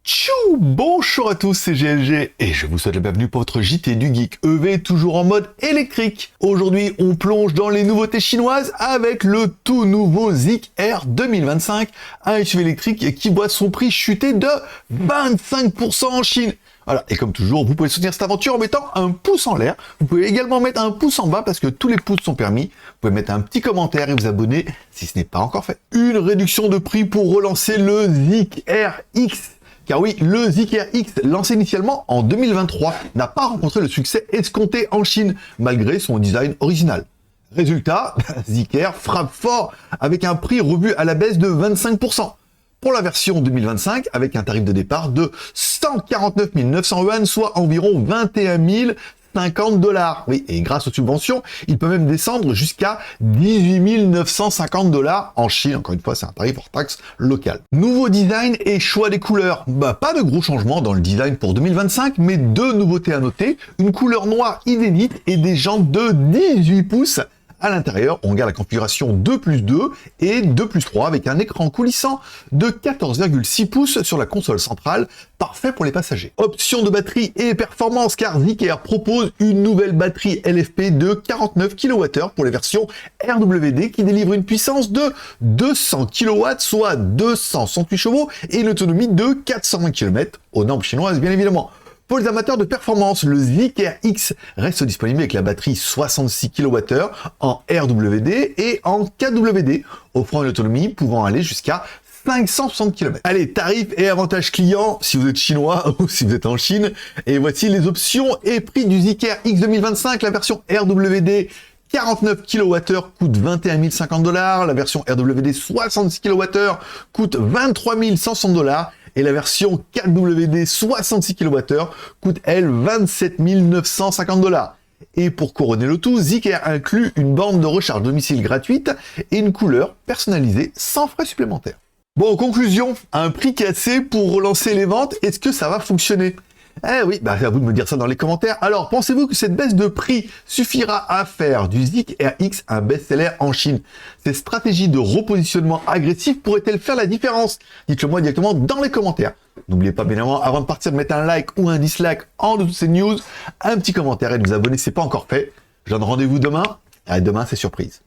Tchou! Bonjour à tous, c'est GLG et je vous souhaite la bienvenue pour votre JT du Geek EV, toujours en mode électrique. Aujourd'hui, on plonge dans les nouveautés chinoises avec le tout nouveau Zeekr Air 2025, un SUV électrique qui voit son prix chuter de 25% en Chine. Voilà, et comme toujours, vous pouvez soutenir cette aventure en mettant un pouce en l'air. Vous pouvez également mettre un pouce en bas parce que tous les pouces sont permis. Vous pouvez mettre un petit commentaire et vous abonner si ce n'est pas encore fait. Une réduction de prix pour relancer le Zeekr X. Car oui, le Zeekr X, lancé initialement en 2023, n'a pas rencontré le succès escompté en Chine, malgré son design original. Résultat, Zeekr frappe fort avec un prix revu à la baisse de 25%. Pour la version 2025, avec un tarif de départ de 149 900 yuan, soit environ 21 050 $. Oui, et grâce aux subventions, il peut même descendre jusqu'à 18 950 $ en Chine. Encore une fois, c'est un tarif hors taxe local. Nouveau design et choix des couleurs. Pas de gros changements dans le design pour 2025, mais deux nouveautés à noter. Une couleur noire inédite et des jantes de 18 pouces. À l'intérieur, on garde la configuration 2+2 et 2+3 avec un écran coulissant de 14,6 pouces sur la console centrale, parfait pour les passagers. Option de batterie et performance, car Zeekr propose une nouvelle batterie LFP de 49 kWh pour les versions RWD qui délivre une puissance de 200 kW, soit 268 chevaux et une autonomie de 420 km aux normes chinoises bien évidemment. Pour les amateurs de performance, le Zeekr X reste disponible avec la batterie 66 kWh en RWD et en KWD, offrant une autonomie pouvant aller jusqu'à 560 km. Allez, tarifs et avantages clients si vous êtes chinois ou si vous êtes en Chine. Et voici les options et prix du Zeekr X 2025, la version RWD 49 kWh coûte 21 050 $, la version RWD 66 kWh coûte 23 100 $, et la version 4WD 66 kWh coûte, elle, 27 950 $. Et pour couronner le tout, Zeekr inclut une borne de recharge domicile gratuite et une couleur personnalisée sans frais supplémentaires. Bon, en conclusion, un prix cassé pour relancer les ventes, est-ce que ça va fonctionner ? Eh oui, à vous de me dire ça dans les commentaires. Alors, pensez-vous que cette baisse de prix suffira à faire du Zeekr X un best-seller en Chine? Cette stratégie de repositionnement agressif pourrait-elle faire la différence? Dites-le moi directement dans les commentaires. N'oubliez pas, bien évidemment, avant de partir, de mettre un like ou un dislike en dessous de ces news, un petit commentaire et de vous abonner si ce n'est pas encore fait. Je vous donne rendez-vous demain. Et demain, c'est surprise.